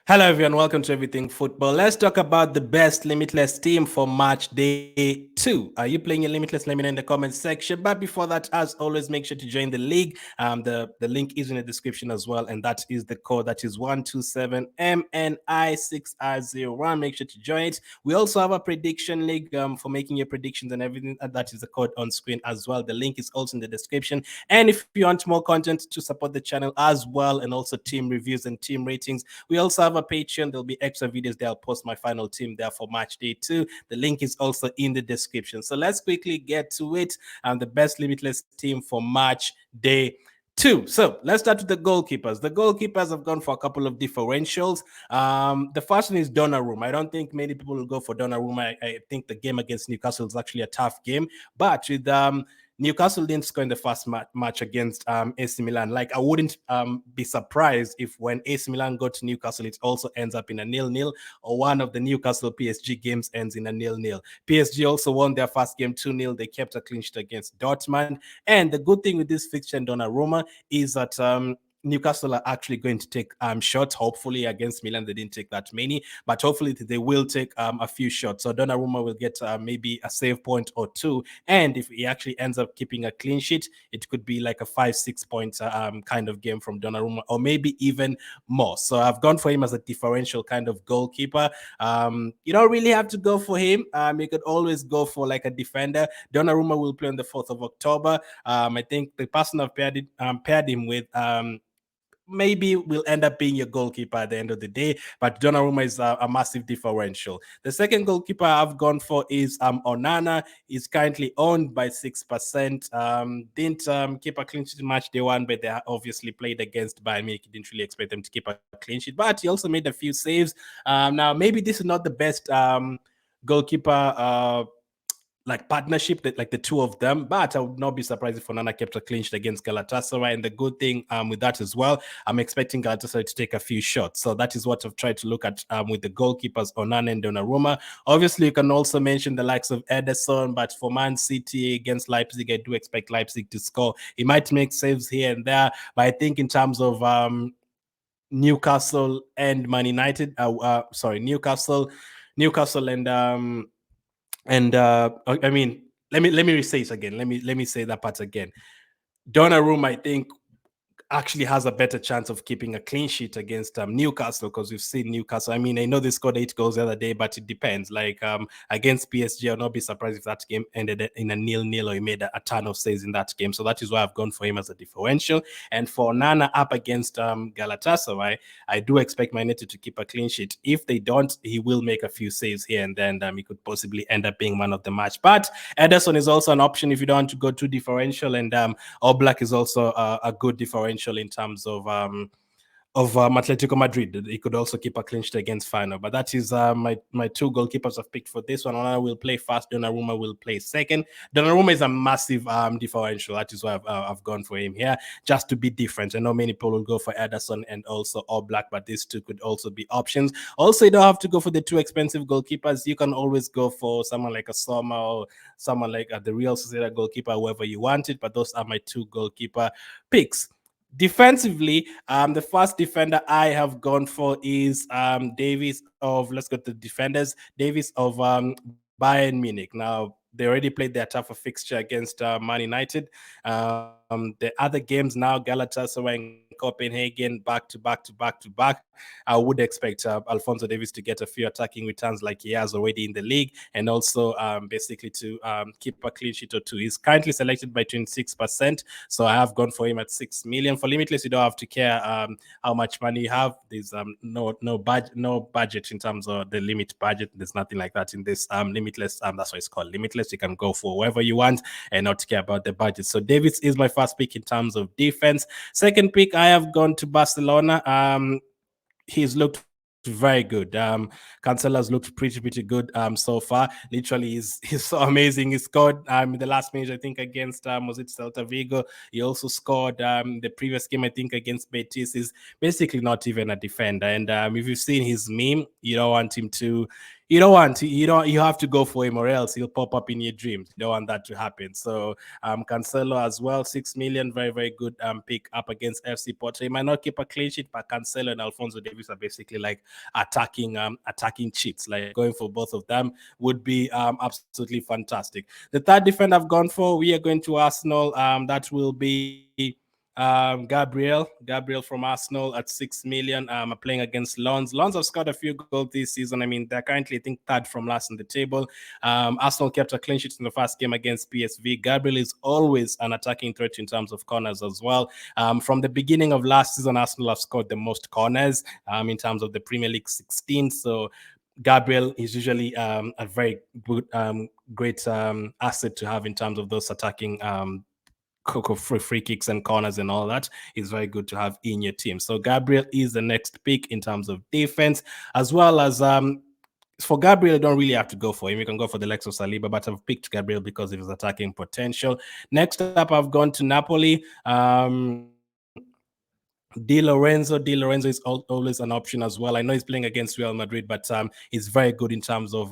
Hello, everyone. Welcome to Everything Football. Let's talk about the best Limitless team for match day 2. Are you playing your Limitless? Let me know in the comment section. But before that, as always, make sure to join the league. The link is in the description as well. And that is the code that is 127MNI6R01. Make sure to join it. We also have a prediction league for making your predictions and everything. That is the code on screen as well. The link is also in the description. And if you want more content to support the channel as well, and also team reviews and team ratings, we also have a Patreon. There'll be extra videos there. I'll post my final team there for match day 2. The link is also in the description. So let's quickly get to it. The best Limitless team for match day 2. So let's start with the goalkeepers. The goalkeepers have gone for a couple of differentials. The first one is Donnarumma. I don't think many people will go for Donnarumma. I think the game against Newcastle is actually a tough game, but with Newcastle didn't score in the first match against AC Milan. Like, I wouldn't be surprised if when AC Milan go to Newcastle, it also ends up in a 0-0, or one of the Newcastle PSG games ends in a 0-0. PSG also won their first game 2-0. They kept a clean sheet against Dortmund. And the good thing with this fixture in Donnarumma is that Newcastle are actually going to take shots. Hopefully against Milan, they didn't take that many, but hopefully they will take a few shots. So Donnarumma will get maybe a save point or two. And if he actually ends up keeping a clean sheet, it could be like a 5-6 point kind of game from Donnarumma, or maybe even more. So I've gone for him as a differential kind of goalkeeper. You don't really have to go for him. You could always go for like a defender. Donnarumma will play on the 4th of October. I think the person I've paired him with maybe will end up being your goalkeeper at the end of the day, but Donnarumma is a massive differential. The second goalkeeper I've gone for is Onana. He's currently owned by 6%. Didn't keep a clean sheet in match day 1, but they obviously played against Bayern Munich. Didn't really expect them to keep a clean sheet, but he also made a few saves. Now, maybe this is not the best goalkeeper like partnership, that like the two of them, but I would not be surprised if Onana kept a clean sheet against Galatasaray. And the good thing with that as well, I'm expecting Galatasaray to take a few shots. So that is what I've tried to look at with the goalkeepers, Onana and Donnarumma. Obviously, you can also mention the likes of Ederson, but for Man City against Leipzig, I do expect Leipzig to score. He might make saves here and there, but I think in terms of Newcastle and Man United, Newcastle and I mean, let me say it again. Let me say that part again. Donnarumma, I think, actually has a better chance of keeping a clean sheet against Newcastle, because we've seen Newcastle. I mean, I know they scored 8 goals the other day, but it depends. Like against PSG, I'll not be surprised if that game ended in a 0-0 or he made a ton of saves in that game. So that is why I've gone for him as a differential. And for Nana up against Galatasaray, I do expect Man United to keep a clean sheet. If they don't, he will make a few saves here and then. He could possibly end up being man of the match. But Ederson is also an option if you don't want to go too differential, and Oblak is also a good differential in terms of Atletico Madrid. He could also keep a clean sheet against Feyenoord. But that is my two goalkeepers I've picked for this one. Onana will play first. Donnarumma will play second. Donnarumma is a massive differential. That is why I've gone for him here, just to be different. I know many people will go for Ederson and also Oblak, but these two could also be options. Also, you don't have to go for the too expensive goalkeepers. You can always go for someone like a Soma, or someone like the Real Sociedad goalkeeper, whoever you want it. But those are my two goalkeeper picks. Defensively, the first defender I have gone for is Davies of, let's go to the defenders, Davies of Bayern Munich. Now, they already played their tougher fixture against Man United. The other games now, Galatasaray and Copenhagen, back to back. I would expect Alphonso Davies to get a few attacking returns like he has already in the league, and also basically to keep a clean sheet or two. He's currently selected by 26%, so I have gone for him at 6 million. For Limitless, you don't have to care how much money you have. There's no budget in terms of the limit budget. There's nothing like that in this Limitless. That's why it's called Limitless. You can go for whoever you want and not care about the budget. So Davies is my first pick in terms of defense. Second pick, I have gone to Barcelona. He's looked very good. Cancelo's looked pretty good so far. Literally, he's so amazing. He scored in the last match, I think, against was it Celta Vigo. He also scored the previous game, I think, against Betis. He's basically not even a defender. And if you've seen his meme, you don't want him to you have to go for him, or else he'll pop up in your dreams. You don't want that to happen. So Cancelo as well, 6 million, very very good pick up against FC Porto. He might not keep a clean sheet, but Cancelo and Alphonso Davies are basically like attacking cheats. Like going for both of them would be absolutely fantastic. The third defender I've gone for, we are going to Arsenal. That will be Gabriel from Arsenal at 6 million. Playing against Lons. Lons have scored a few goals this season. I mean, they're currently, I think, third from last in the table. Arsenal kept a clean sheet in the first game against PSV. Gabriel is always an attacking threat in terms of corners as well. From the beginning of last season, Arsenal have scored the most corners in terms of the Premier League, 16. So Gabriel is usually a very good, great asset to have in terms of those attacking free kicks and corners and all that is very good to have in your team. So Gabriel is the next pick in terms of defense, as well as for Gabriel, you don't really have to go for him. You can go for the likes of Saliba, but I've picked Gabriel because of his attacking potential. Next up, I've gone to Napoli. Di Lorenzo is always an option as well. I know he's playing against Real Madrid, but he's very good in terms of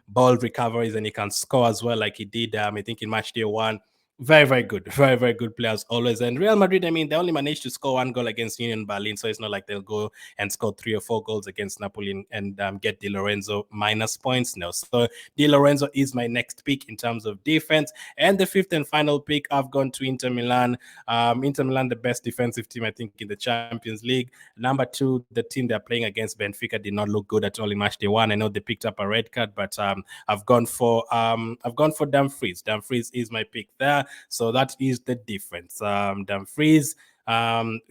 ball recoveries, and he can score as well, like he did, I think, in match day 1. Very, very good. Very, very good players always. And Real Madrid, I mean, they only managed to score 1 goal against Union Berlin, so it's not like they'll go and score 3 or 4 goals against Napoli and get Di Lorenzo minus points. No. So Di Lorenzo is my next pick in terms of defense. And the fifth and final pick, I've gone to Inter Milan. Inter Milan, the best defensive team, I think, in the Champions League. Number 2, the team they're playing against, Benfica, did not look good at all in match day 1. I know they picked up a red card, but I've gone for Dumfries. Dumfries is my pick there. So that is the difference. Dumfries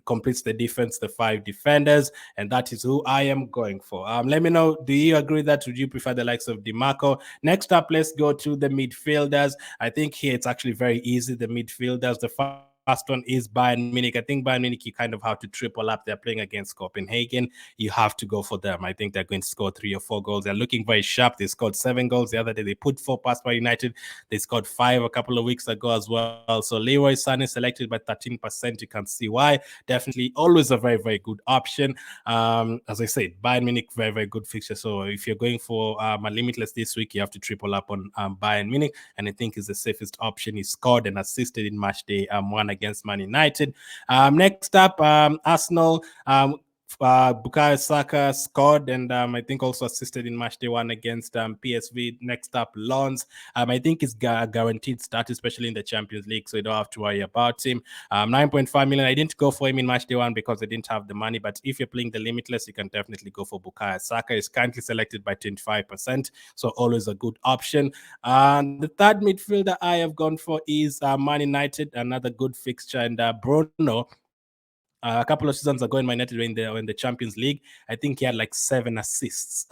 completes the defense, the 5 defenders, and that is who I am going for. Let me know, do you agree that? Would you prefer the likes of DiMarco? Next up, let's go to the midfielders. I think here it's actually very easy. The midfielders, the first one is Bayern Munich. I think Bayern Munich, you kind of have to triple up. They're playing against Copenhagen. You have to go for them. I think they're going to score 3 or 4 goals. They're looking very sharp. They scored 7 goals the other day. They put 4 past Man United. They scored 5 a couple of weeks ago as well. So Leroy Sané selected by 13%. You can see why. Definitely always a very, very good option. As I said, Bayern Munich, very, very good fixture. So if you're going for a Limitless this week, you have to triple up on Bayern Munich. And I think is the safest option. He scored and assisted in match day 1 against Man United. Next up, Arsenal. Bukayo Saka scored and I think also assisted in match day 1 against PSV. Next up, Lons. I think it's guaranteed start, especially in the Champions League, so you don't have to worry about him. 9.5 million. I didn't go for him in match day 1 because I didn't have the money, but if you're playing the Limitless, you can definitely go for Bukayo Saka. He's currently selected by 25%, so always a good option. The third midfielder I have gone for is Man United, another good fixture, and Bruno. A couple of seasons ago in Man United in the Champions League, I think he had like 7 assists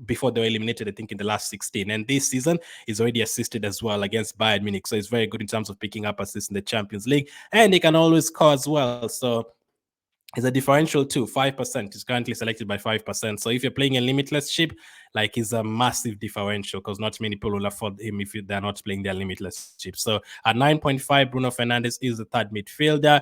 before they were eliminated, I think, in the last 16. And this season, he's already assisted as well against Bayern Munich. So he's very good in terms of picking up assists in the Champions League. And he can always score as well. So it's a differential too, 5%. He's currently selected by 5%. So if you're playing a Limitless ship, like, he's a massive differential because not many people will afford him if they're not playing their Limitless ship. So at 9.5, Bruno Fernandes is the third midfielder.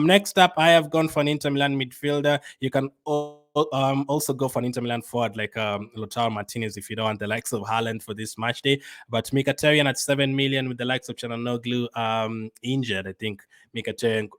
Next up, I have gone for an Inter Milan midfielder. You can also go for an Inter Milan forward like Lautaro Martinez if you don't want the likes of Haaland for this match day. But Mkhitaryan at 7 million with the likes of Çalhanoğlu injured. I think Mkhitaryan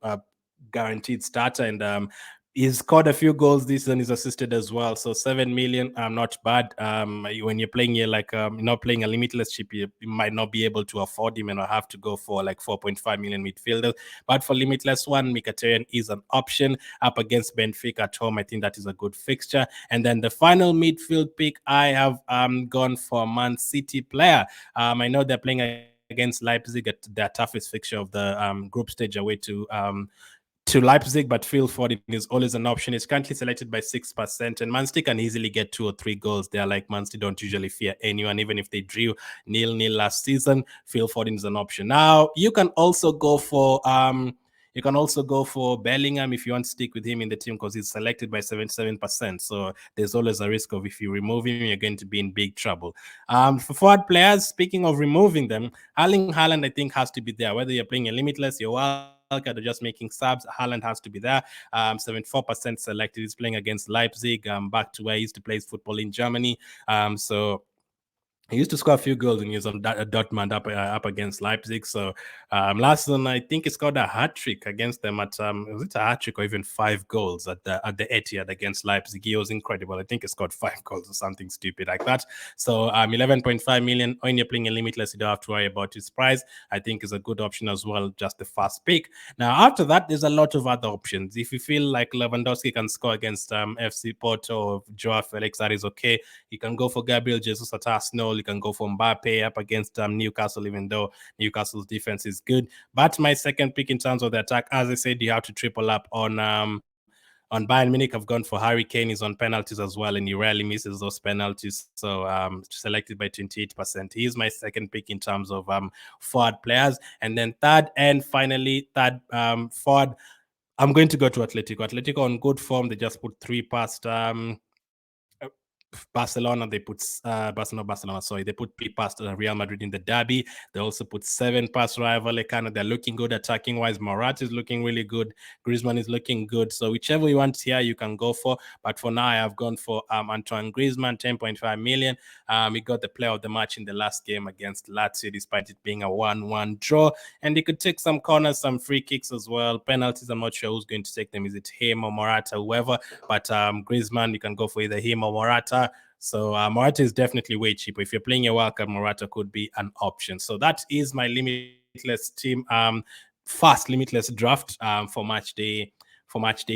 guaranteed starter, and he's scored a few goals this season. He's assisted as well. So 7 million, not bad. When you're playing here, like you're not playing a Limitless chip, you might not be able to afford him and I have to go for like 4.5 million midfielders. But for Limitless one, Mkhitaryan is an option up against Benfica at home. I think that is a good fixture. And then the final midfield pick, I have gone for Man City player. I know they're playing against Leipzig at their toughest fixture of the group stage away to Leipzig, but Phil Foden is always an option. He's currently selected by 6%, and Man City can easily get 2 or 3 goals. They're like, Man City don't usually fear anyone, even if they drew 0-0 last season. Phil Foden is an option. Now, you can also go for Bellingham if you want to stick with him in the team because he's selected by 77%. So there's always a risk of if you remove him, you're going to be in big trouble. For forward players, speaking of removing them, Erling Haaland, I think, has to be there. Whether you're playing a Limitless, your wild wildcard or just making subs, Haaland has to be there. 74% selected. He's playing against Leipzig, back to where he used to play football in Germany. So he used to score a few goals when he was on Dortmund up against Leipzig. So last season, I think he scored a hat trick against them at was it a hat trick or even 5 goals at the Etihad against Leipzig? He was incredible. I think he scored 5 goals or something stupid like that. So 11.5 million. When you're playing a limitless, you don't have to worry about his price. I think is a good option as well. Just the fast pick. Now after that, there's a lot of other options. If you feel like Lewandowski can score against FC Porto or Joao Felix, that is okay. You can go for Gabriel Jesus at Arsenal. You can go for Mbappe up against Newcastle, even though Newcastle's defense is good. But my second pick in terms of the attack, as I said, you have to triple up on Bayern Munich. I've gone for Harry Kane. He's on penalties as well, and he rarely misses those penalties. So selected by 28%. He is my second pick in terms of forward players. And then third and finally, forward, I'm going to go to Atletico. Atletico on good form. They just put 3 past Barcelona. They put Barcelona. Sorry, they put 3 past Real Madrid in the derby. They also put 7 past Rayo Vallecano. They're looking good attacking wise. Morata is looking really good. Griezmann is looking good. So whichever you want here, you can go for. But for now, I have gone for Antoine Griezmann, 10.5 million. He got the player of the match in the last game against Lazio, despite it being a 1-1 draw. And he could take some corners, some free kicks as well. Penalties, I'm not sure who's going to take them. Is it him or Morata, whoever? But Griezmann, you can go for either him or Morata. So Morata is definitely way cheaper. If you're playing your wildcard, Morata could be an option. So that is my limitless team, fast limitless draft for match day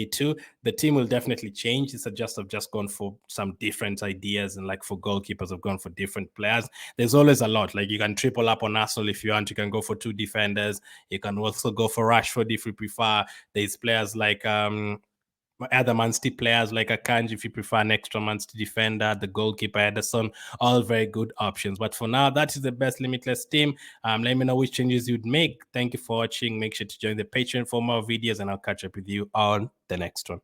2. The team will definitely change. It's just gone for some different ideas, and like for goalkeepers, I've gone for different players. There's always a lot. Like you can triple up on Arsenal if you want. You can go for 2 defenders. You can also go for Rashford if you prefer. There's players like other Man City players like Akanji if you prefer an extra Man City defender, the goalkeeper Ederson, all very good options. But for now, that is the best limitless team. Let me know which changes you'd make. Thank you for watching. Make sure to join the Patreon for more videos, and I'll catch up with you on the next one.